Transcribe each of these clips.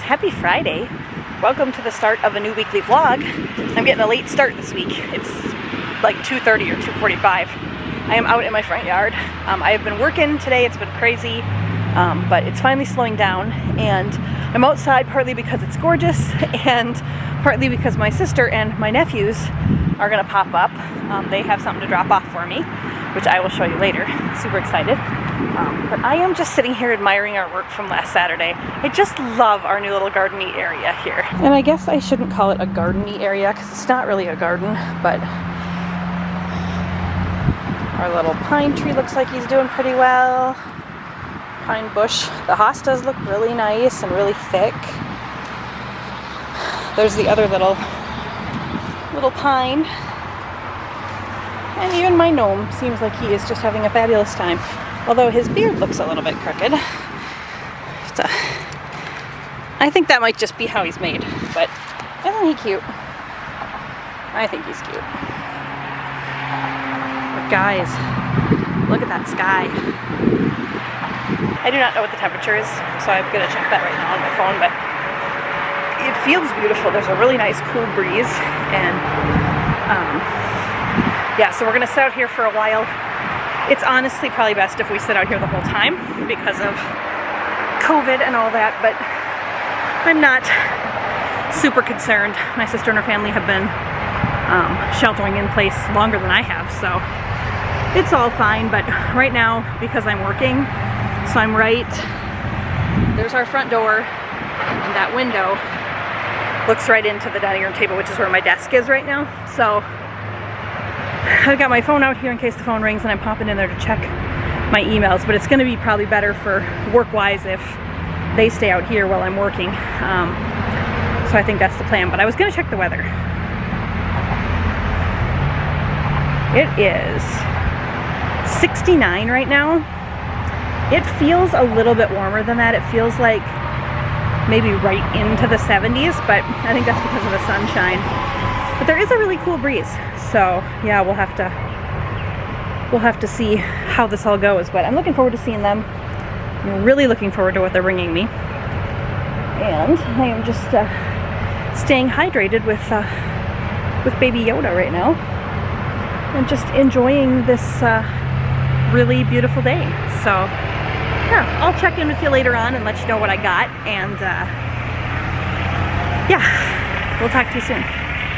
happy Friday. Welcome to the start of a new weekly vlog. I'm getting a late start this week. It's like 2:30 or 2:45. I am out in my front yard. I have been working today, it's been crazy, but it's finally slowing down, and I'm outside partly because it's gorgeous and partly because my sister and my nephews are gonna pop up. They have something to drop off for me, which I will show you later. Super excited. But I am just sitting here admiring our work from last Saturday. I just love our new little gardeny area here. And I guess I shouldn't call it a gardeny area because it's not really a garden, but our little pine tree looks like he's doing pretty well. Pine bush. The hostas look really nice and really thick. There's the other little pine. And even my gnome seems like he is just having a fabulous time. Although his beard looks a little bit crooked. So, I think that might just be how he's made. But isn't he cute? I think he's cute. But guys, look at that sky. I do not know what the temperature is, so I'm going to check that right now on my phone. But it feels beautiful. There's a really nice cool breeze. And yeah, so we're going to sit out here for a while. It's honestly probably best if we sit out here the whole time because of COVID and all that, but I'm not super concerned. My sister and her family have been sheltering in place longer than I have, so it's all fine. But right now, because I'm working, so I'm there's our front door, and that window looks right into the dining room table, which is where my desk is right now. So I've got my phone out here in case the phone rings, and I'm popping in there to check my emails, but it's going to be probably better for work-wise if they stay out here while I'm working. So I think that's the plan, but I was going to check the weather. It is 69 right now. It feels a little bit warmer than that. It feels like maybe right into the 70s, but I think that's because of the sunshine. But there is a really cool breeze, so yeah, we'll have to see how this all goes. But I'm looking forward to seeing them. I'm really looking forward to what they're bringing me, and I am just staying hydrated with Baby Yoda right now, and just enjoying this really beautiful day. So yeah, I'll check in with you later on and let you know what I got, and yeah, we'll talk to you soon.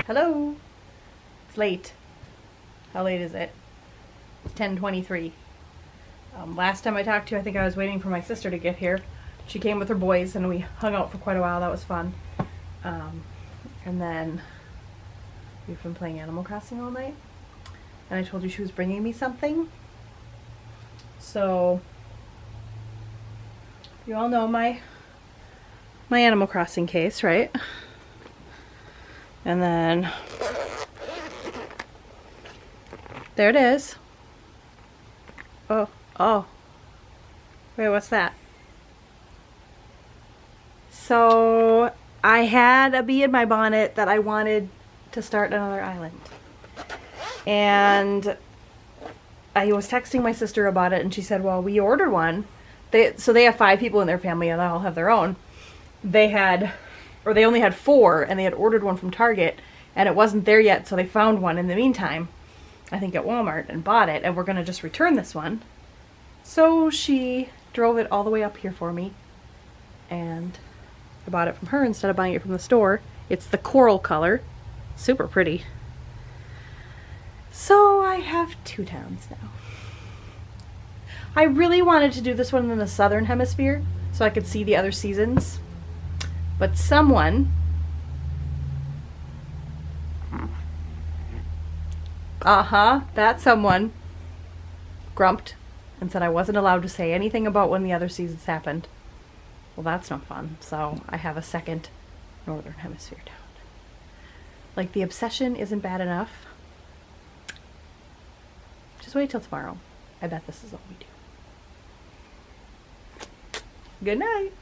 Hello. It's late. How late is it? It's 10:23. Last time I talked to you, I think I was waiting for my sister to get here. She came with her boys and we hung out for quite a while. That was fun. And then we've been playing Animal Crossing all night. And I told you she was bringing me something. So you all know my Animal Crossing case, right? And then there it is. Oh. Wait, what's that? So I had a bee in my bonnet that I wanted to start another island. And I was texting my sister about it, and she said, well, we ordered one. So they have 5 people in their family, and they all have their own. They only had 4, and they had ordered one from Target, and it wasn't there yet, so they found one in the meantime, I think at Walmart, and bought it, and we're going to just return this one. So she drove it all the way up here for me, and I bought it from her instead of buying it from the store. It's the coral color. Super pretty. So I have 2 towns now. I really wanted to do this one in the southern hemisphere so I could see the other seasons. But someone that someone grumped and said I wasn't allowed to say anything about when the other seasons happened. Well, that's not fun. So I have a second northern hemisphere town. Like, the obsession isn't bad enough. Just wait till tomorrow. I bet this is all we do. Good night.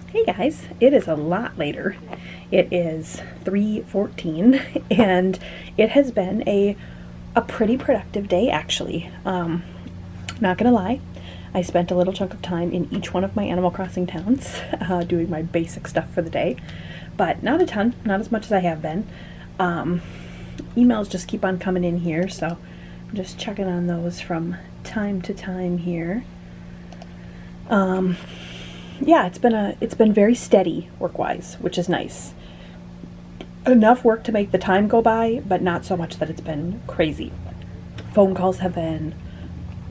Hey guys, it is a lot later. It is 3:14 and it has been a pretty productive day actually. Not gonna lie. I spent a little chunk of time in each one of my Animal Crossing towns doing my basic stuff for the day, but not a ton, not as much as I have been. Emails just keep on coming in here, so I'm just checking on those from time to time here. Yeah, it's been very steady work-wise, which is nice. Enough work to make the time go by, but not so much that it's been crazy. Phone calls have been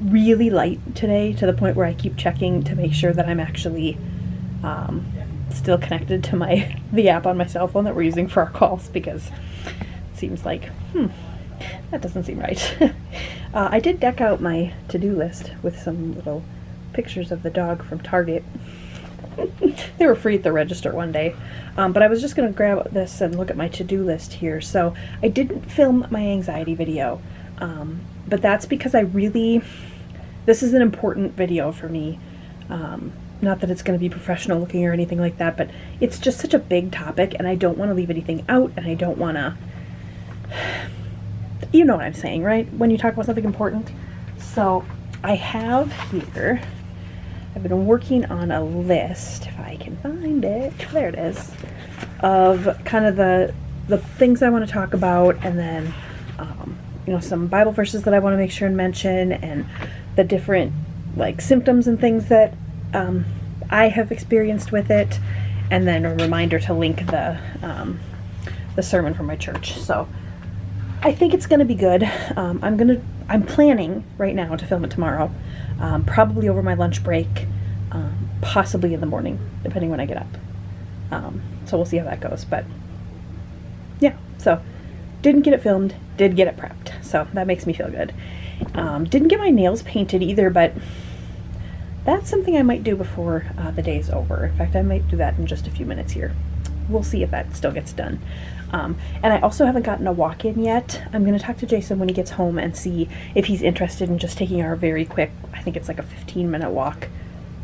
really light today, to the point where I keep checking to make sure that I'm actually still connected to the app on my cell phone that we're using for our calls, because it seems like, that doesn't seem right. I did deck out my to-do list with some little pictures of the dog from Target. They were free at the register one day, but I was just going to grab this and look at my to-do list here. So I didn't film my anxiety video, but that's because this is an important video for me. Not that it's going to be professional looking or anything like that, but it's just such a big topic, and I don't want to leave anything out, and I don't want to, you know what I'm saying, right? When you talk about something important. So I have here, I've been working on a list, if I can find it, there it is, of kind of the things I want to talk about, and then, you know, some Bible verses that I want to make sure and mention, and the different, like, symptoms and things that I have experienced with it, and then a reminder to link the sermon from my church. So I think it's going to be good. I'm planning right now to film it tomorrow, probably over my lunch break, possibly in the morning, depending when I get up. So we'll see how that goes. But yeah, so didn't get it filmed, did get it prepped, so that makes me feel good. Didn't get my nails painted either, but that's something I might do before the day is over. In fact, I might do that in just a few minutes here. We'll see if that still gets done. And I also haven't gotten a walk-in yet. I'm going to talk to Jason when he gets home and see if he's interested in just taking our very quick, I think it's like a 15-minute walk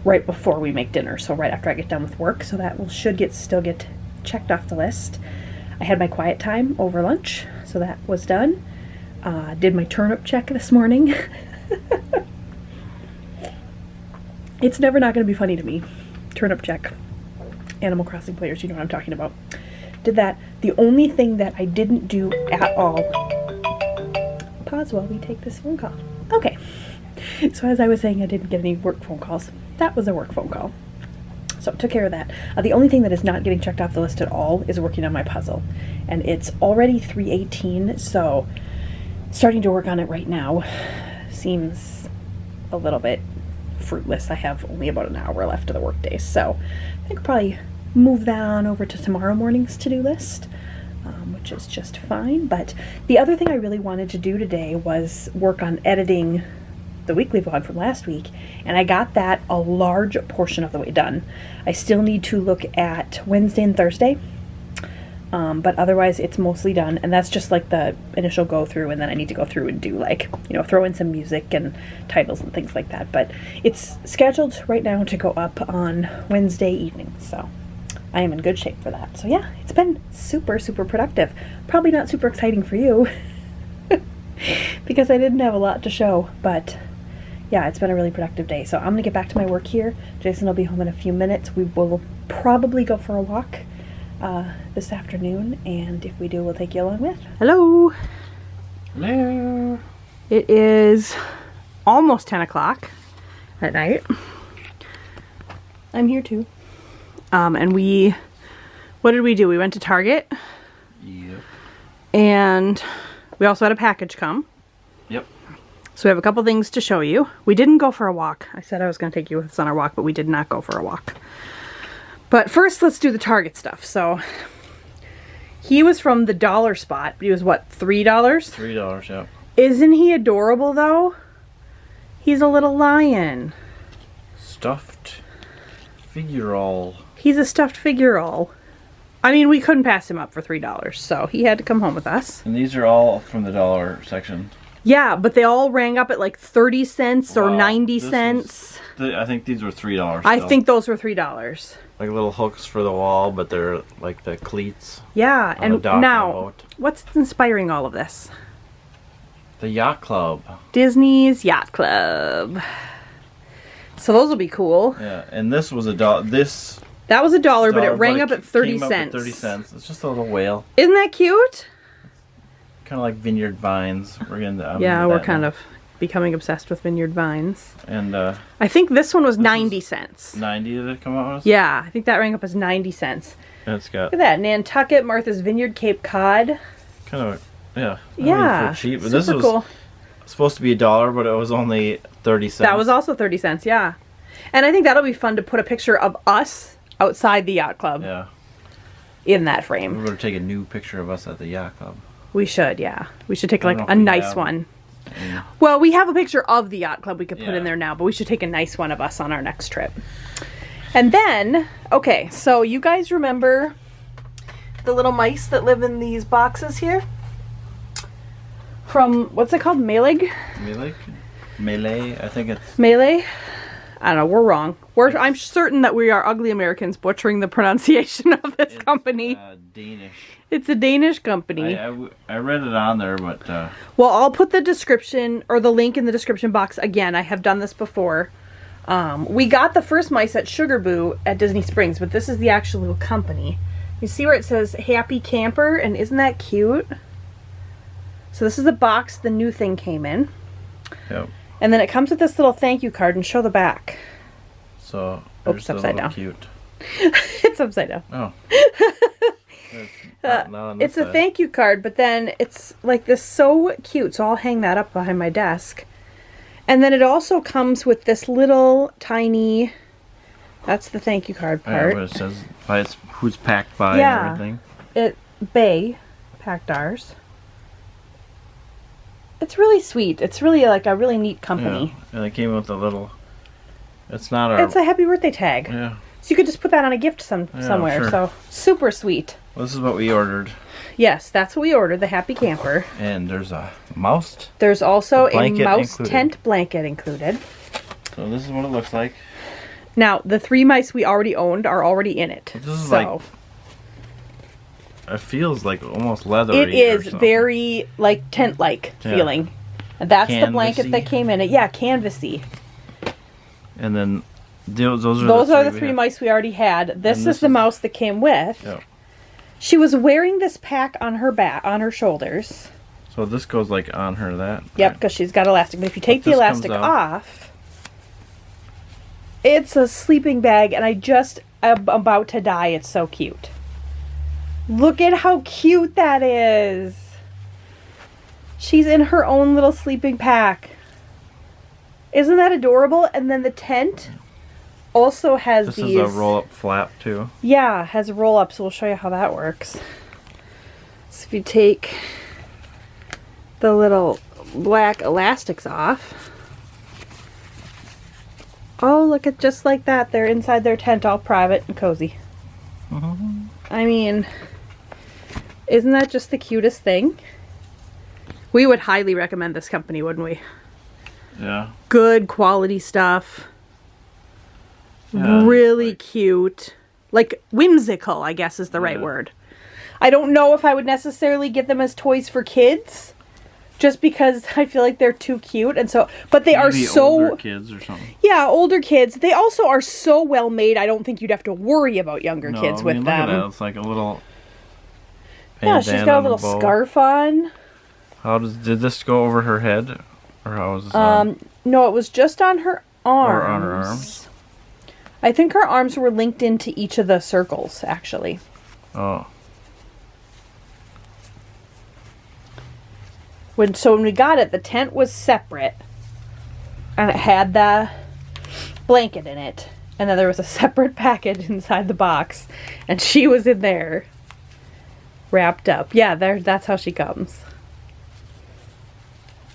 right before we make dinner, so right after I get done with work. So that should still get checked off the list. I had my quiet time over lunch, so that was done. Did my turnip check this morning. It's never not going to be funny to me. Turnip check. Animal Crossing players, you know what I'm talking about. Did that. The only thing that I didn't do at all... Pause while we take this phone call. Okay. So as I was saying, I didn't get any work phone calls. That was a work phone call. So took care of that. The only thing that is not getting checked off the list at all is working on my puzzle. And it's already 3:18, so starting to work on it right now seems a little bit fruitless. I have only about an hour left of the workday, so I think I'll probably move that on over to tomorrow morning's to-do list, which is just fine. But the other thing I really wanted to do today was work on editing the weekly vlog from last week, and I got that a large portion of the way done. I still need to look at Wednesday and Thursday, but otherwise it's mostly done, and that's just like the initial go through, and then I need to go through and do, like, you know, throw in some music and titles and things like that. But it's scheduled right now to go up on Wednesday evening, so I am in good shape for that. So yeah, it's been super, super productive. Probably not super exciting for you because I didn't have a lot to show, but yeah, it's been a really productive day. So I'm gonna get back to my work here. Jason will be home in a few minutes. We will probably go for a walk this afternoon, and if we do, we'll take you along with. Hello. Hello. It is almost 10 o'clock at night. I'm here too. And what did we do? We went to Target. Yep. And we also had a package come. Yep. So we have a couple things to show you. We didn't go for a walk. I said I was going to take you with us on our walk, but we did not go for a walk. But first, let's do the Target stuff. So he was from the dollar spot. He was what, $3? $3, yeah. Isn't he adorable though? He's a little lion. Stuffed figure-all. He's a stuffed figure-all. I mean, we couldn't pass him up for $3, so he had to come home with us. And these are all from the dollar section. Yeah, but they all rang up at like 30 cents or 90 cents. I think these were $3. I think those were $3. Like little hooks for the wall, but they're like the cleats. Yeah, and now, boat. What's inspiring all of this? The Yacht Club. Disney's Yacht Club. So those will be cool. Yeah, and this was $1. This That was $1, but it rang up at 30 came up cents. at 30 cents. It's just a little whale. Isn't that cute? Kind of like vineyard vines. We're gonna. Yeah, we're kind of becoming obsessed with vineyard vines. And I think this one was 90 cents. 90 did it come out with? Yeah, I think that rang up as 90 cents. And it's got. Look at that, Nantucket, Martha's Vineyard, Cape Cod. Kind of, yeah. Yeah, I mean, for cheap. But super this was cool. supposed to be $1, but it was only 30 cents. That was also 30 cents, yeah. And I think that'll be fun to put a picture of us outside the yacht club. Yeah. In that frame. We better take a new picture of us at the yacht club. We should, yeah. We should take I like don't a know if we nice have. one. Mm. Well, we have a picture of the yacht club we could put Yeah. in there now, but we should take a nice one of us on our next trip. And then, okay, so you guys remember the little mice that live in these boxes here? From, what's it called? Maileg? Maileg, I think it's. Maileg? I don't know, we're wrong. I'm certain that we are ugly Americans butchering the pronunciation of this company. Danish. It's a Danish company. I read it on there, but. Well, I'll put the description or the link in the description box again. I have done this before. We got the first mice at Sugar Boo at Disney Springs, but this is the actual company. You see where it says Happy Camper, and isn't that cute? So this is the box the new thing came in. Yep. And then it comes with this little thank you card, and show the back. So. Oops, upside down. Cute. It's upside down. Oh. It's a thank you card, but then it's like this so cute, so I'll hang that up behind my desk. And then it also comes with this little tiny, that's the thank you card part. Yeah, but it says by who's packed by Yeah. and everything. Bay packed ours. It's really sweet. It's really like a really neat company. Yeah. And it came with a little. It's not our. It's a happy birthday tag. Yeah. So you could just put that on a gift somewhere. Sure. So super sweet. Well, this is what we ordered. Yes, that's what we ordered, the Happy Camper. And there's a mouse. There's also a blanket mouse included. tent blanket included. So this is what it looks like. Now, the 3 mice we already owned are already in it. This is so it feels like almost leathery. it or is something. very like tent-like feeling. And that's the blanket that Canvasy. came in it. Yeah, canvasy. And then those are the 3 mice we already had. This this is the is- mouse that came with. Yeah. She was wearing this pack on her back, on her shoulders. So this goes like on her that. Yep, because she's got elastic. But if you take the this comes elastic out. off, it's a sleeping bag, and I'm about to die. It's so cute. Look at how cute that is. She's in her own little sleeping pack. Isn't that adorable? And then the tent also has This these. is a roll-up flap too. Yeah, has roll-ups. So we'll show you how that works. So if you take the little black elastics off. Oh, look at just like that. They're inside their tent, all private and cozy. Mm-hmm. I mean, isn't that just the cutest thing? We would highly recommend this company, wouldn't we? Yeah. Good quality stuff. Yeah, Really cute. Like whimsical, I guess is the right Yeah. word. I don't know if I would necessarily get them as toys for kids. Just because I feel like they're too cute, and so, but they are Maybe so older kids or something. yeah, older kids. They also are so well made. I don't think you'd have to worry about younger kids with Look at them. that. It's like a little. Yeah, she's bandana got a on the little bow. scarf on. Did this go over her head, or how was this? on? No, it was just on her arms. Or on her arms? I think her arms were linked into each of the circles, actually. Oh. When we got it, the tent was separate, and it had the blanket in it, and then there was a separate package inside the box, and she was in there, wrapped up. Yeah, that's how she comes.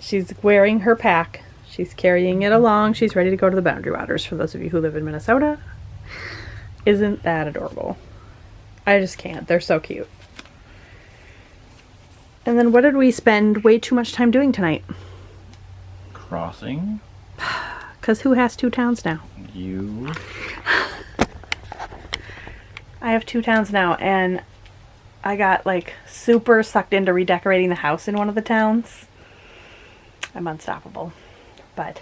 She's wearing her pack. She's carrying it along. She's ready to go to the Boundary Waters, for those of you who live in Minnesota. Isn't that adorable? I just can't. They're so cute. And then what did we spend way too much time doing tonight? Crossing. Because who has 2 towns now? You. I have 2 towns now, and I got like super sucked into redecorating the house in one of the towns. I'm unstoppable. But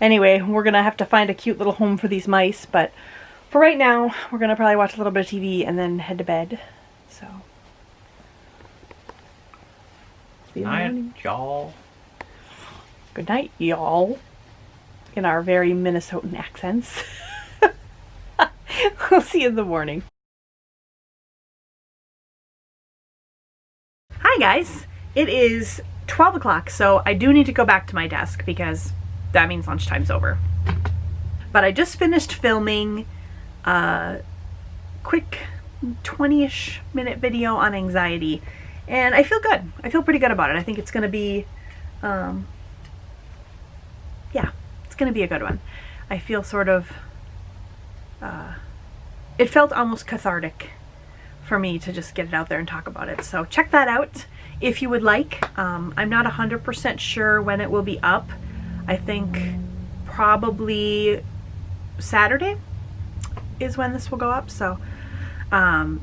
Anyway, we're gonna have to find a cute little home for these mice, but for right now, we're gonna probably watch a little bit of TV and then head to bed. So, see you in the morning. Y'all. Good night, y'all. In our very Minnesotan accents. We'll see you in the morning. Hi guys, it is 12 o'clock, so I do need to go back to my desk because that means lunchtime's over. But I just finished filming a quick 20-ish minute video on anxiety, and I feel good. I feel pretty good about it. I think it's gonna be, yeah, it's gonna be a good one. I feel sort of, it felt almost cathartic for me to just get it out there and talk about it. So check that out if you would like. I'm not 100% sure when it will be up. I think probably Saturday is when this will go up. So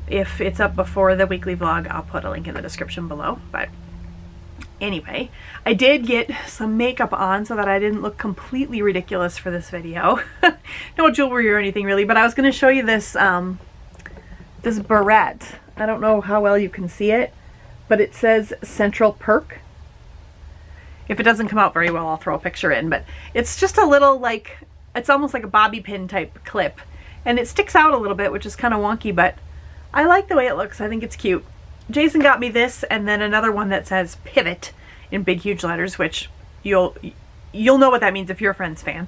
if it's up before the weekly vlog, I'll put a link in the description below. But anyway, I did get some makeup on so that I didn't look completely ridiculous for this video. No jewelry or anything really, but I was going to show you this this barrette. I don't know how well you can see it, but it says Central Perk. If it doesn't come out very well, I'll throw a picture in, but it's just a little, like, it's almost like a bobby pin type clip, and it sticks out a little bit, which is kind of wonky, but I like the way it looks. I think it's cute. Jason got me this, and then another one that says Pivot in big huge letters, which you'll know what that means if you're a Friends fan.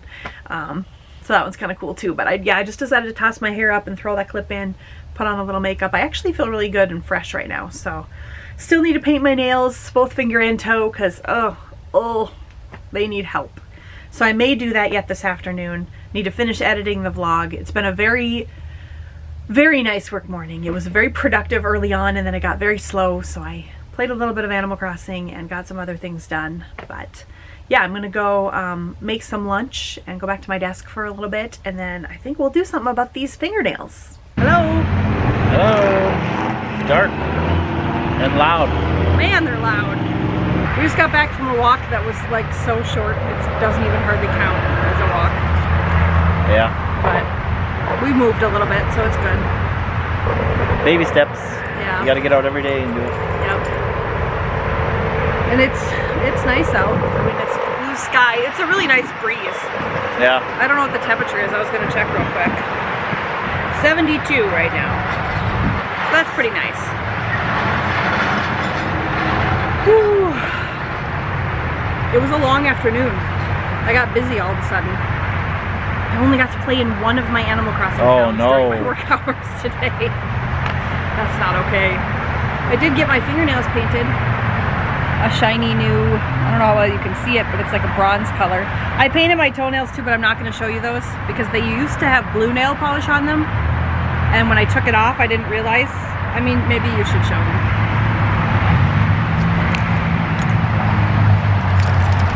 So that one's kind of cool too. But I just decided to toss my hair up and throw that clip in, put on a little makeup. I actually feel really good and fresh right now. So still need to paint my nails, both finger and toe, because oh, they need help. So I may do that yet this afternoon. Need to finish editing the vlog. It's been a very nice work morning. It was very productive early on, and then it got very slow, so I played a little bit of Animal Crossing and got some other things done. But yeah, I'm gonna go make some lunch and go back to my desk for a little bit, and then I think we'll do something about these fingernails. Hello? Hello. Dark and loud. Man, they're loud. We just got back from a walk that was like so short, it doesn't even hardly count as a walk. Yeah. But we moved a little bit, so it's good. Baby steps. Yeah. You gotta get out every day and do it. Yep. And it's nice out. I mean, it's blue sky. It's a really nice breeze. Yeah. I don't know what the temperature is. I was gonna check real quick. 72 right now. So that's pretty nice. Whew. It was a long afternoon. I got busy all of a sudden. I only got to play in one of my Animal Crossing towns during my work hours today. That's not okay. I did get my fingernails painted. A shiny new, I don't know how well you can see it, but it's like a bronze color. I painted my toenails too, but I'm not going to show you those because they used to have blue nail polish on them. And when I took it off, I didn't realize. I mean, maybe you should show them.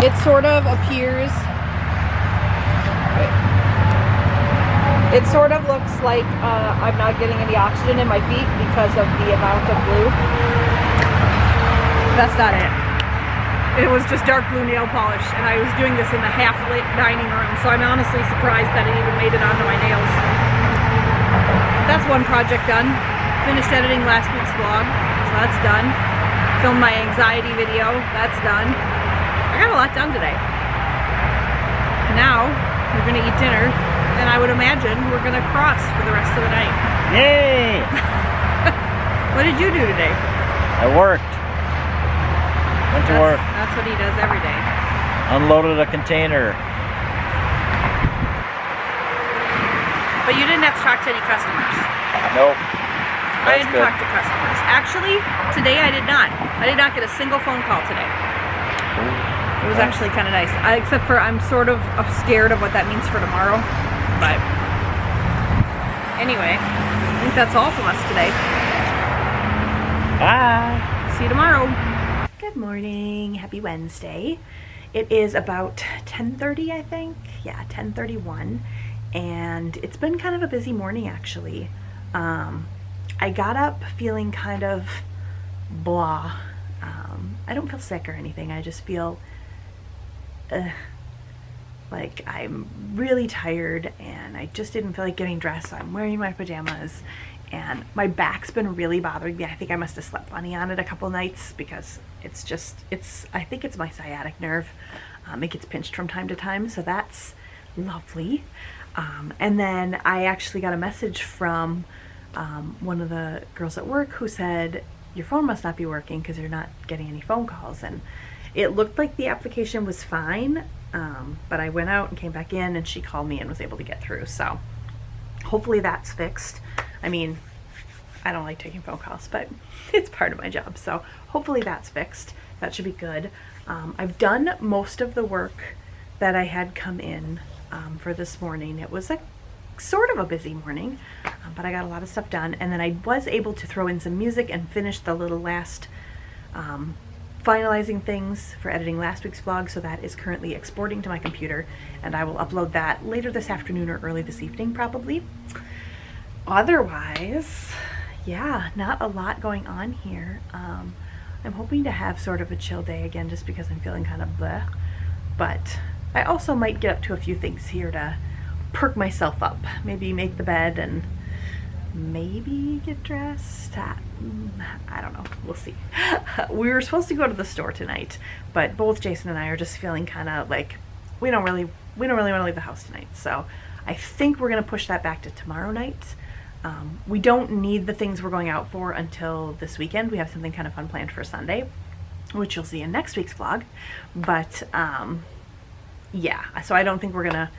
It sort of appears, it sort of looks like I'm not getting any oxygen in my feet because of the amount of blue. That's not it. It was just dark blue nail polish, and I was doing this in the half-lit dining room, so I'm honestly surprised that it even made it onto my nails. That's one project done. Finished editing last week's vlog, so that's done. Filmed my anxiety video, that's done. I got a lot done today. Now, we're gonna eat dinner, and I would imagine we're gonna cross for the rest of the night. Yay! What did you do today? I worked. Went to work. That's what he does every day. Unloaded a container. But you didn't have to talk to any customers. Nope. I had to talk to customers. Actually, today I did not. I did not get a single phone call today. It was actually kind of nice. Except for I'm sort of scared of what that means for tomorrow. But anyway, I think that's all from us today. Bye. See you tomorrow. Good morning. Happy Wednesday. It is about 10:30, I think. Yeah, 10:31. And it's been kind of a busy morning, actually. I got up feeling kind of blah. I don't feel sick or anything. I just feel Like, I'm really tired and I just didn't feel like getting dressed, so I'm wearing my pajamas. And my back's been really bothering me. I think I must have slept funny on it a couple nights because I think it's my sciatic nerve. It gets pinched from time to time, so that's lovely. And then I actually got a message from one of the girls at work who said, your phone must not be working because you're not getting any phone calls. And it looked like the application was fine, but I went out and came back in and she called me and was able to get through. So hopefully that's fixed. I mean, I don't like taking phone calls, but it's part of my job. So hopefully that's fixed. That should be good. I've done most of the work that I had come in for this morning. It was a sort of a busy morning, but I got a lot of stuff done. And then I was able to throw in some music and finish the little last finalizing things for editing last week's vlog. So that is currently exporting to my computer, and I will upload that later this afternoon or early this evening probably. Otherwise, yeah, not a lot going on here. I'm hoping to have sort of a chill day again just because I'm feeling kind of bleh. But I also might get up to a few things here to perk myself up. Maybe make the bed and maybe get dressed. I don't know. We'll see. We were supposed to go to the store tonight, but both Jason and I are just feeling kind of like we don't really want to leave the house tonight. So I think we're going to push that back to tomorrow night. We don't need the things we're going out for until this weekend. We have something kind of fun planned for Sunday, which you'll see in next week's vlog. But yeah, so I don't think we're gonna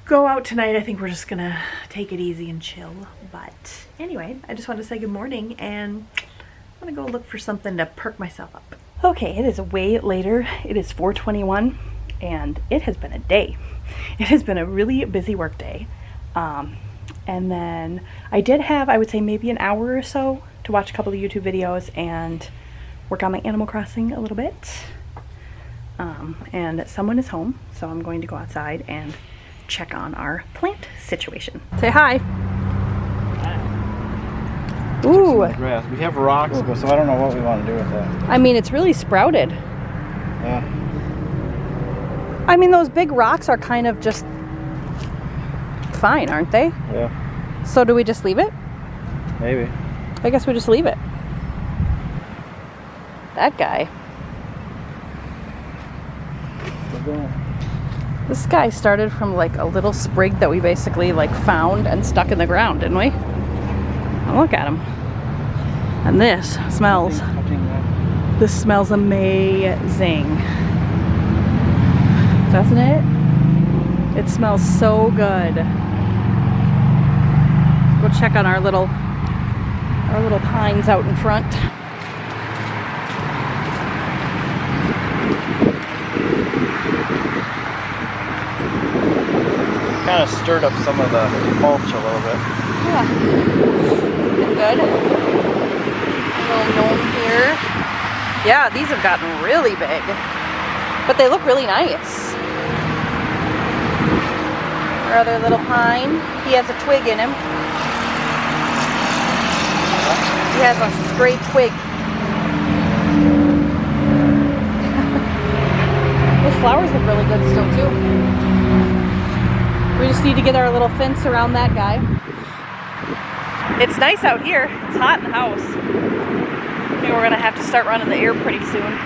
go out tonight. I think we're just gonna take it easy and chill. But anyway, I just wanted to say good morning, and I'm gonna go look for something to perk myself up. Okay, it is way later. It is 4:21, and it has been a day. It has been a really busy work day. And then I did have, I would say, maybe an hour or so to watch a couple of YouTube videos and work on my Animal Crossing a little bit. And someone is home, so I'm going to go outside and check on our plant situation. Say hi. Ooh. Grass. We have rocks, so I don't know what we want to do with that. I mean, it's really sprouted. Yeah. I mean, those big rocks are kind of just fine, aren't they? Yeah. So do we just leave it? Maybe. I guess we just leave it. That guy. This guy started from like a little sprig that we basically like found and stuck in the ground, didn't we? Oh, look at him. And this smells amazing. Doesn't it? It smells so good. Go check on our little pines out in front. Kind of stirred up some of the mulch a little bit. Yeah. Good. A little gnome here. Yeah, these have gotten really big. But they look really nice. Our other little pine. He has a twig in him. He has a stray twig. Those flowers look really good still too. We just need to get our little fence around that guy. It's nice out here. It's hot in the house. I think we're gonna have to start running the air pretty soon.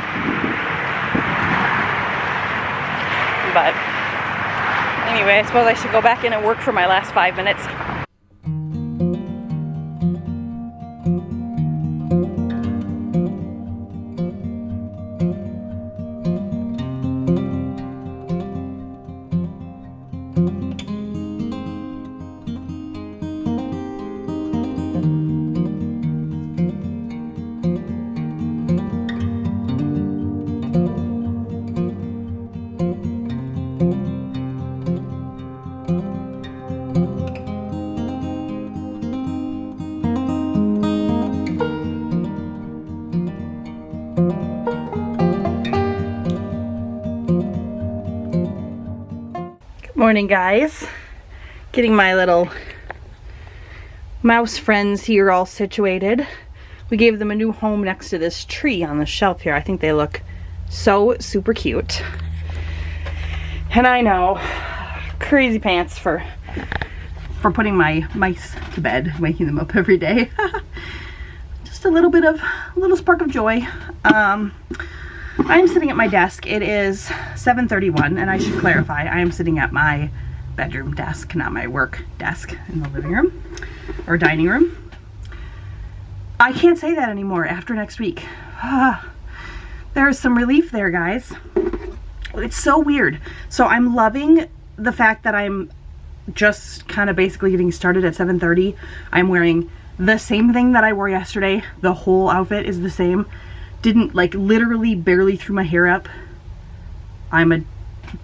But anyway, I suppose I should go back in and work for my last 5 minutes. Morning, guys. Getting my little mouse friends here all situated. We gave them a new home next to this tree on the shelf here. I think they look so super cute. And I know, crazy pants for putting my mice to bed, waking them up every day. Just a little spark of joy. I'm sitting at my desk. It is 7:31, and I should clarify, I am sitting at my bedroom desk, not my work desk in the living room or dining room. I can't say that anymore after next week. There is some relief there, guys. It's so weird. So I'm loving the fact that I'm just kind of basically getting started at 7:30. I'm wearing the same thing that I wore yesterday. The whole outfit is the same. Didn't, like, literally barely threw my hair up. I'm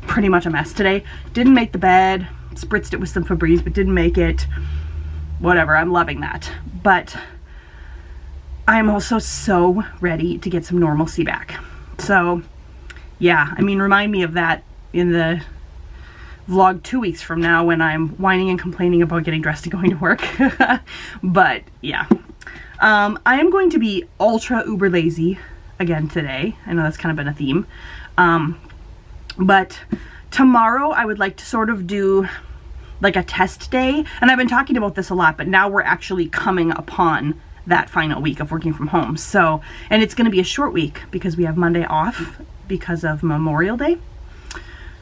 pretty much a mess today. Didn't make the bed. Spritzed it with some Febreze, but didn't make it. Whatever, I'm loving that. But I'm also so ready to get some normalcy back. So, yeah, I mean, remind me of that in the vlog 2 weeks from now when I'm whining and complaining about getting dressed and going to work. But, yeah. I am going to be ultra uber lazy again today. I know that's kind of been a theme. But tomorrow I would like to sort of do like a test day. And I've been talking about this a lot, but now we're actually coming upon that final week of working from home. So, and it's going to be a short week because we have Monday off because of Memorial Day.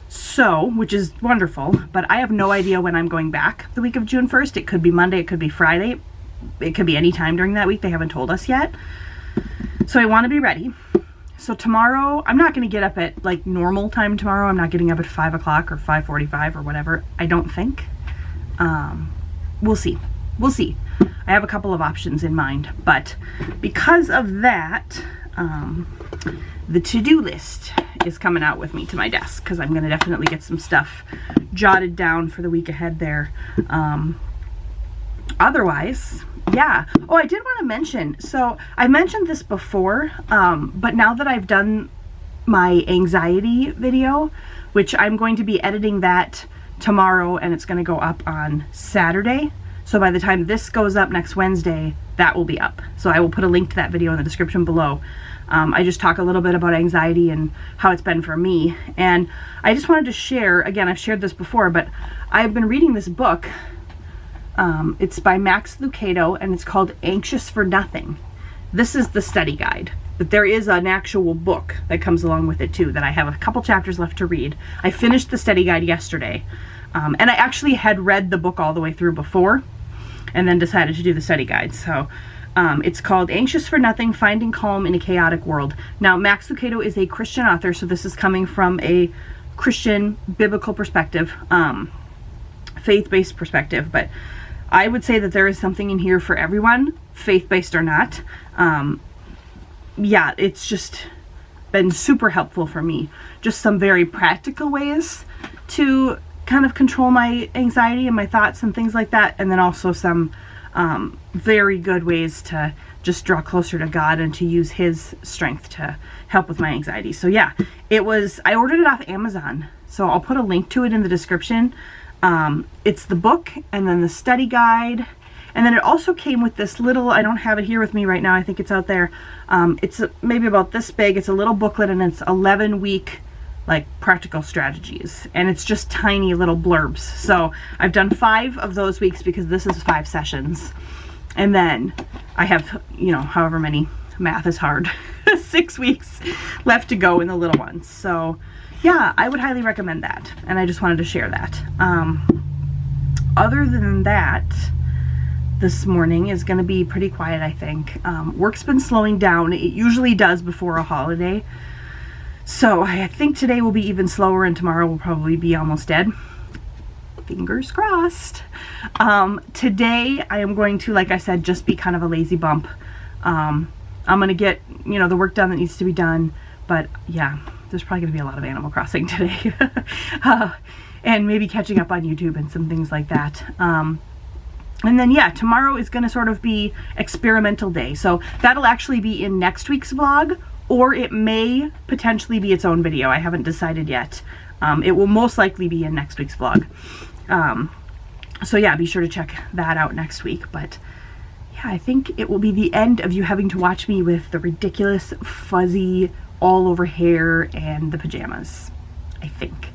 So, which is wonderful, but I have no idea when I'm going back the week of June 1st. It could be Monday, it could be Friday. It could be any time during that week. They haven't told us yet. So I want to be ready. So tomorrow, I'm not going to get up at like normal time tomorrow. I'm not getting up at 5 o'clock or 5:45 or whatever. I don't think. We'll see. We'll see. I have a couple of options in mind. But because of that, the to-do list is coming out with me to my desk because I'm going to definitely get some stuff jotted down for the week ahead there. Otherwise, yeah. Oh, I did want to mention, so I mentioned this before, but now that I've done my anxiety video, which I'm going to be editing that tomorrow and it's going to go up on Saturday. So by the time this goes up next Wednesday, that will be up. So I will put a link to that video in the description below. I just talk a little bit about anxiety and how it's been for me. And I just wanted to share, again, I've shared this before, but I've been reading this book. It's by Max Lucado and it's called Anxious for Nothing. This is the study guide, but there is an actual book that comes along with it too that I have a couple chapters left to read. I finished the study guide yesterday, and I actually had read the book all the way through before and then decided to do the study guide. So it's called Anxious for Nothing, Finding Calm in a Chaotic World. Now, Max Lucado is a Christian author, so this is coming from a Christian biblical perspective, faith-based perspective, but I would say that there is something in here for everyone, faith-based or not. Yeah, it's just been super helpful for me. Just some very practical ways to kind of control my anxiety and my thoughts and things like that. And then also some very good ways to just draw closer to God and to use His strength to help with my anxiety. So yeah, I ordered it off Amazon. So I'll put a link to it in the description. It's the book and then the study guide, and then it also came with this little, I don't have it here with me right now, I think it's out there. It's maybe about this big. It's a little booklet and it's 11-week like practical strategies, and it's just tiny little blurbs. So I've done 5 of those weeks because this is 5 sessions, and then I have, you know, however many, math is hard, 6 weeks left to go in the little ones. So yeah, I would highly recommend that, and I just wanted to share that. Other than that, this morning is going to be pretty quiet, I think. Work's been slowing down. It usually does before a holiday. So I think today will be even slower, and tomorrow will probably be almost dead. Fingers crossed. Today I am going to, like I said, just be kind of a lazy bump. I'm going to get, you know, the work done that needs to be done, but yeah, there's probably going to be a lot of Animal Crossing today. And maybe catching up on YouTube and some things like that. And then, yeah, tomorrow is going to sort of be experimental day. So that'll actually be in next week's vlog, or it may potentially be its own video. I haven't decided yet. It will most likely be in next week's vlog. So yeah, be sure to check that out next week. But yeah, I think it will be the end of you having to watch me with the ridiculous, fuzzy, all over hair and the pajamas, I think.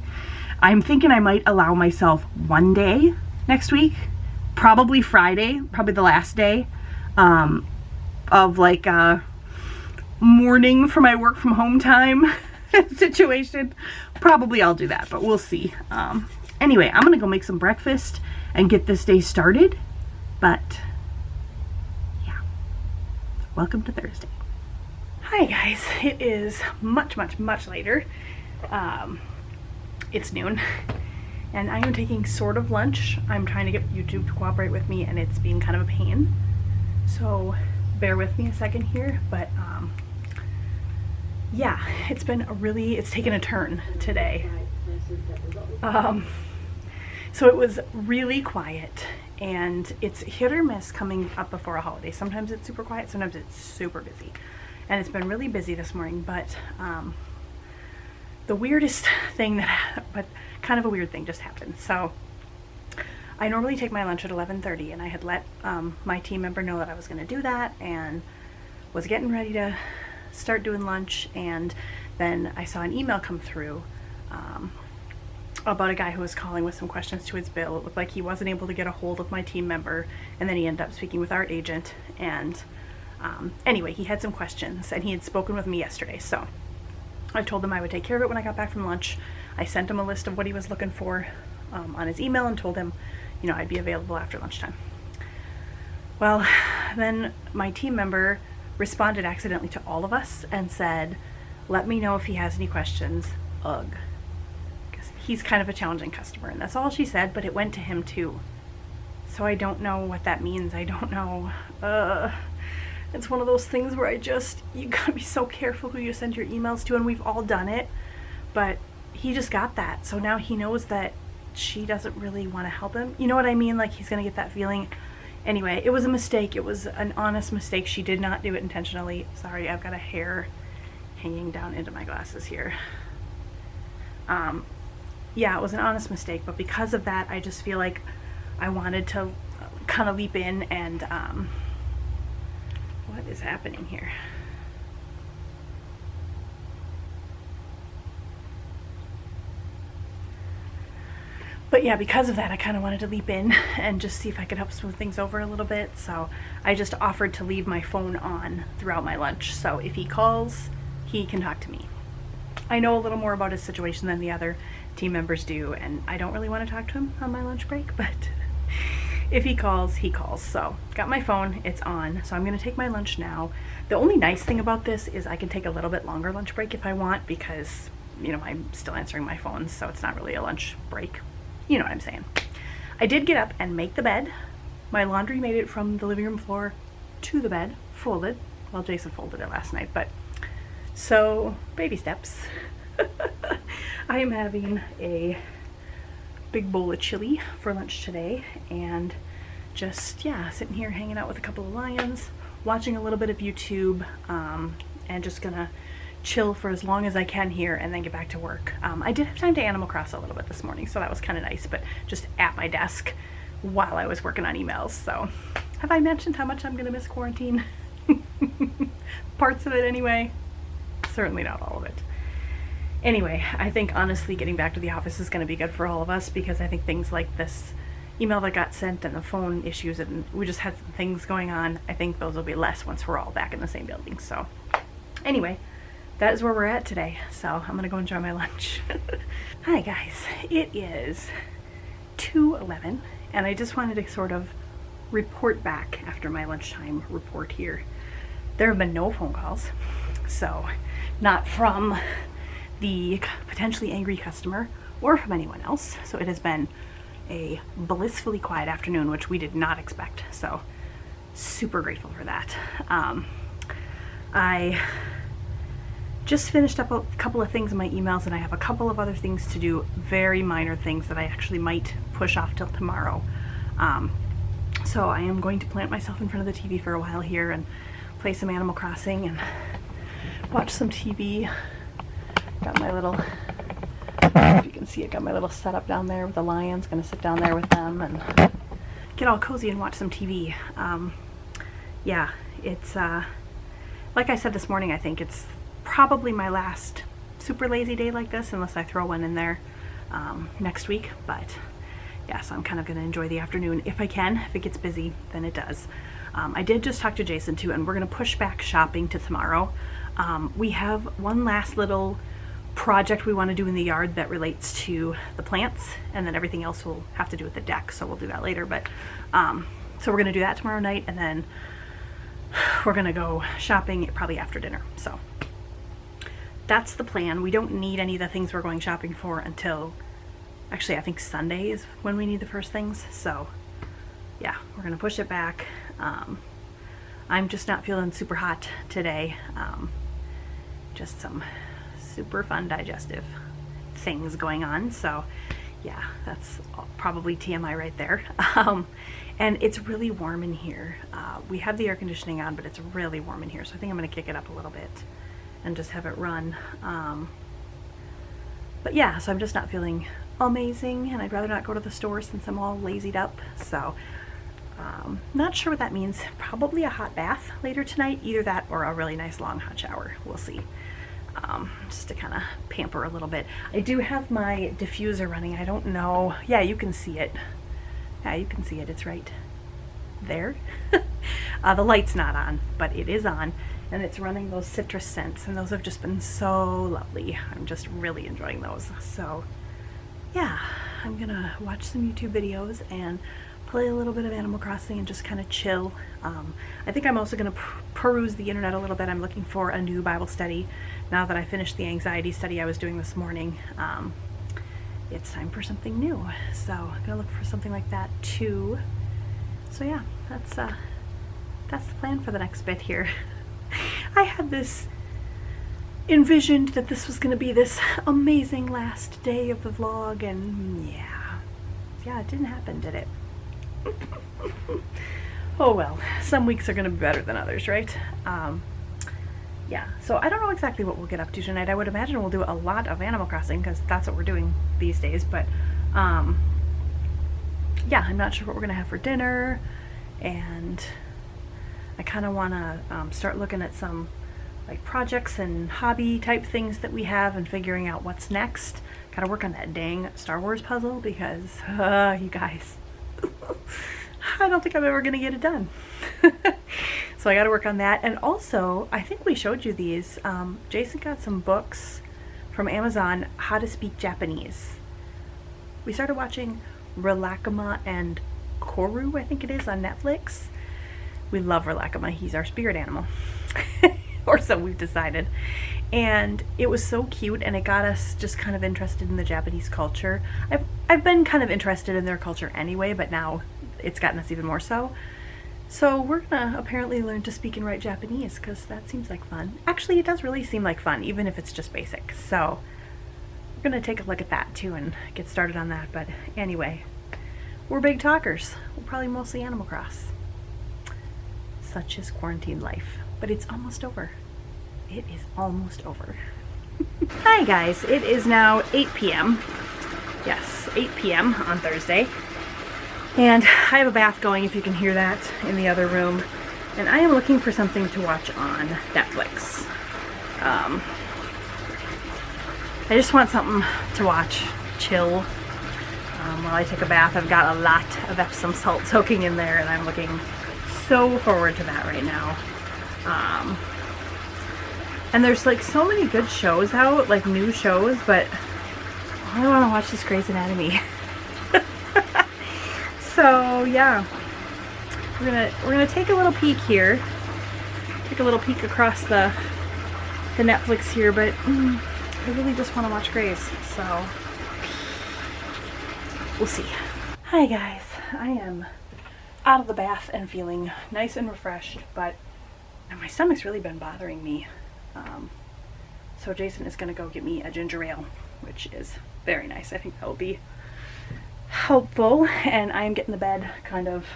I'm thinking I might allow myself one day next week, probably Friday, probably the last day of like morning for my work from home time situation. Probably I'll do that, but we'll see. Anyway, I'm gonna go make some breakfast and get this day started. But yeah, welcome to Thursday. Hi guys, it is much later. It's noon and I am taking sort of lunch. I'm trying to get YouTube to cooperate with me and it's being kind of a pain. So bear with me a second here, but yeah, it's taken a turn today. So it was really quiet and it's hit or miss coming up before a holiday. Sometimes it's super quiet, sometimes it's super busy. And it's been really busy this morning, but the weirdest thing but kind of a weird thing just happened. So I normally take my lunch at 11:30 and I had let my team member know that I was going to do that and was getting ready to start doing lunch, and then I saw an email come through about a guy who was calling with some questions to his bill. It looked like he wasn't able to get a hold of my team member, and then he ended up speaking with our agent, and anyway, he had some questions and he had spoken with me yesterday, so I told him I would take care of it when I got back from lunch. I sent him a list of what he was looking for on his email and told him, you know, I'd be available after lunchtime. Well, then my team member responded accidentally to all of us and said, let me know if he has any questions, ugh. Because he's kind of a challenging customer, and that's all she said, but it went to him too. So I don't know what that means. I don't know. It's one of those things where you gotta be so careful who you send your emails to, and we've all done it, but he just got that. So now he knows that she doesn't really want to help him. You know what I mean? Like, he's gonna get that feeling. Anyway, it was a mistake. It was an honest mistake. She did not do it intentionally. Sorry, I've got a hair hanging down into my glasses here. Yeah, it was an honest mistake, but because of that, I just feel like I wanted to kind of leap in and what is happening here? But yeah, because of that, I kind of wanted to leap in and just see if I could help smooth things over a little bit. So I just offered to leave my phone on throughout my lunch. So if he calls, he can talk to me. I know a little more about his situation than the other team members do, and I don't really want to talk to him on my lunch break, but if he calls, he calls. So got my phone, it's on. So I'm going to take my lunch now. The only nice thing about this is I can take a little bit longer lunch break if I want, because, you know, I'm still answering my phone, so it's not really a lunch break. You know what I'm saying. I did get up and make the bed. My laundry made it from the living room floor to the bed, folded. Well, Jason folded it last night, but so baby steps. I am having a big bowl of chili for lunch today, and just, yeah, sitting here hanging out with a couple of lions, watching a little bit of YouTube, and just gonna chill for as long as I can here and then get back to work. I did have time to Animal Cross a little bit this morning, so that was kind of nice, but just at my desk while I was working on emails. So have I mentioned how much I'm gonna miss quarantine? Parts of it anyway. Certainly not all of it. Anyway, I think honestly getting back to the office is going to be good for all of us, because I think things like this email that got sent and the phone issues, and we just had some things going on, I think those will be less once we're all back in the same building. So anyway, that is where we're at today. So I'm going to go enjoy my lunch. Hi guys, it is 2:11 and I just wanted to sort of report back after my lunchtime report here. There have been no phone calls, so not from the potentially angry customer or from anyone else. So it has been a blissfully quiet afternoon, which we did not expect. So super grateful for that. I just finished up a couple of things in my emails, and I have a couple of other things to do, very minor things that I actually might push off till tomorrow. So I am going to plant myself in front of the TV for a while here and play some Animal Crossing and watch some TV. Got my little, if you can see it, got my little setup down there with the lions. Gonna sit down there with them and get all cozy and watch some TV. Yeah, it's like I said this morning, I think it's probably my last super lazy day like this, unless I throw one in there next week, but yeah, so I'm kind of going to enjoy the afternoon if I can. If it gets busy, then it does. I did just talk to Jason too, and we're going to push back shopping to tomorrow. We have one last little project we want to do in the yard that relates to the plants, and then everything else will have to do with the deck, so we'll do that later. But so we're going to do that tomorrow night, and then we're going to go shopping probably after dinner. So that's the plan. We don't need any of the things we're going shopping for until, actually, I think Sunday is when we need the first things. So yeah, we're going to push it back. I'm just not feeling super hot today. Just some super fun digestive things going on. So yeah, that's probably TMI right there. And it's really warm in here. We have the air conditioning on, but it's really warm in here. So I think I'm going to kick it up a little bit and just have it run. But yeah, so I'm just not feeling amazing, and I'd rather not go to the store since I'm all lazied up. So not sure what that means. Probably a hot bath later tonight, either that or a really nice long hot shower. We'll see. Just to kind of pamper a little bit. I do have my diffuser running. I don't know. Yeah, you can see it. Yeah, you can see it. It's right there. The light's not on, but it is on, and it's running those citrus scents, and those have just been so lovely. I'm just really enjoying those. So yeah, I'm gonna watch some YouTube videos and play a little bit of Animal Crossing and just kind of chill. I think I'm also going to peruse the internet a little bit. I'm looking for a new Bible study now that I finished the anxiety study I was doing this morning. It's time for something new, so I'm going to look for something like that too. So yeah, that's the plan for the next bit here. I had this envisioned that this was going to be this amazing last day of the vlog, and yeah, it didn't happen, did it? Oh well, some weeks are going to be better than others, right? Yeah, so I don't know exactly what we'll get up to tonight. I would imagine we'll do a lot of Animal Crossing because that's what we're doing these days, but yeah, I'm not sure what we're going to have for dinner, and I kind of want to start looking at some like projects and hobby type things that we have and figuring out what's next. Gotta work on that dang Star Wars puzzle because, you guys, I don't think I'm ever gonna get it done. So I gotta work on that. And also, I think we showed you these. Jason got some books from Amazon, How to Speak Japanese. We started watching Rilakama and Koru, I think it is, on Netflix. We love Rilakama. He's our spirit animal. Or so we've decided. And it was so cute, and it got us just kind of interested in the Japanese culture. I've been kind of interested in their culture anyway, but now it's gotten us even more so. So we're gonna apparently learn to speak and write Japanese, because that seems like fun. Actually, it does really seem like fun, even if it's just basic. So we're gonna take a look at that too and get started on that. But anyway, we're big talkers. We'll probably mostly Animal Cross. Such is quarantine life. But it's almost over. It is almost over. Hi guys, it is now 8 p.m. Yes, 8 p.m. on Thursday. And I have a bath going, if you can hear that, in the other room. And I am looking for something to watch on Netflix. I just want something to watch, chill, while I take a bath. I've got a lot of Epsom salt soaking in there, and I'm looking so forward to that right now. And there's like so many good shows out, like new shows, but I want to watch this Grey's Anatomy. So yeah, we're gonna take a little peek here, take a little peek across the Netflix here, but I really just want to watch Grey's, so we'll see. Hi guys, I am out of the bath and feeling nice and refreshed, but my stomach's really been bothering me. So Jason is going to go get me a ginger ale, which is very nice. I think that will be helpful. And I am getting the bed kind of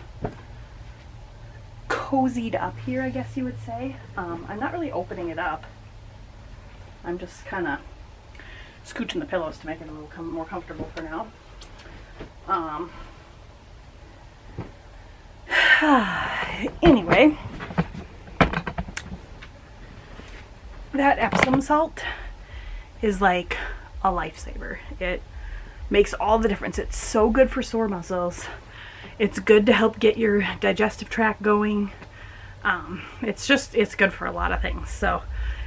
cozied up here, I guess you would say. I'm not really opening it up. I'm just kind of scooching the pillows to make it a little more comfortable for now. Anyway, that Epsom salt is like a lifesaver. It Makes all the difference. It's so good for sore muscles. It's good to help get your digestive tract going. It's good for a lot of things. So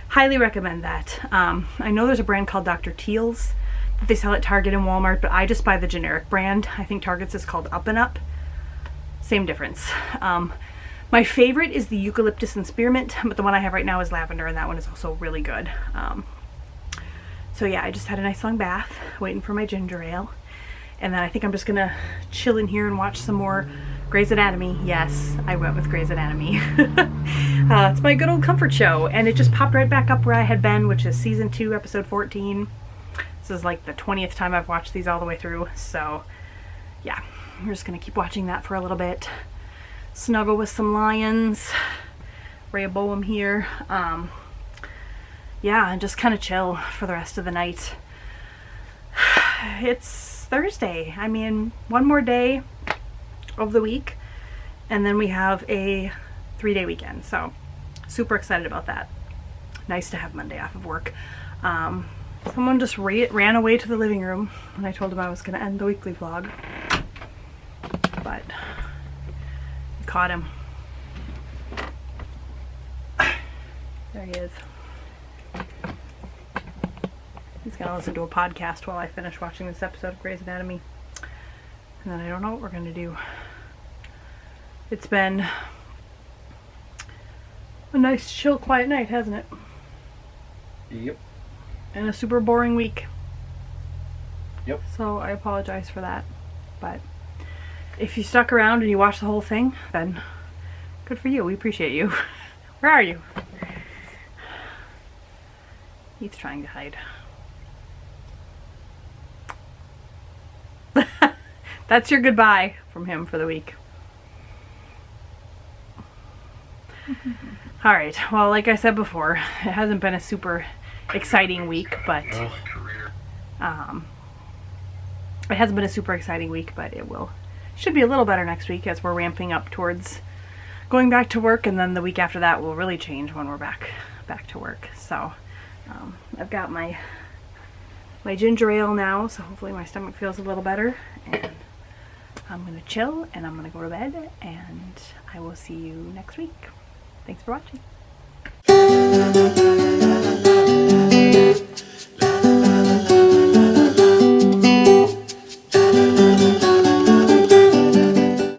highly recommend that. I know there's a brand called Dr. Teal's that they sell at Target and Walmart, but I just buy the generic brand. I think Target's is called Up and Up. Same difference. My favorite is the eucalyptus and spearmint, but the one I have right now is lavender, and that one is also really good. So yeah, I just had a nice long bath, waiting for my ginger ale. And then I think I'm just gonna chill in here and watch some more Grey's Anatomy. Yes, I went with Grey's Anatomy. It's my good old comfort show, and it just popped right back up where I had been, which is season 2, episode 14. This is like the 20th time I've watched these all the way through, so yeah, we're just gonna keep watching that for a little bit. Snuggle with some lions. Rehoboam here. Yeah, and just kind of chill for the rest of the night. It's Thursday. I mean, one more day of the week, and then we have a 3-day weekend. So, super excited about that. Nice to have Monday off of work. Someone just ran away to the living room when I told him I was going to end the weekly vlog. But, I caught him. There he is. He's gonna listen to a podcast while I finish watching this episode of Grey's Anatomy. And then I don't know what we're gonna do. It's been a nice, chill, quiet night, hasn't it? Yep. And a super boring week. Yep. So I apologize for that. But if you stuck around and you watched the whole thing, then good for you. We appreciate you. Where are you? He's trying to hide. That's your goodbye from him for the week. Alright, well, like I said before, it hasn't been a super exciting week, but it hasn't been a super exciting week, but should be a little better next week as we're ramping up towards going back to work, and then the week after that will really change when we're back to work. So I've got my ginger ale now, so hopefully my stomach feels a little better, and I'm gonna chill and I'm gonna go to bed, and I will see you next week. Thanks for watching.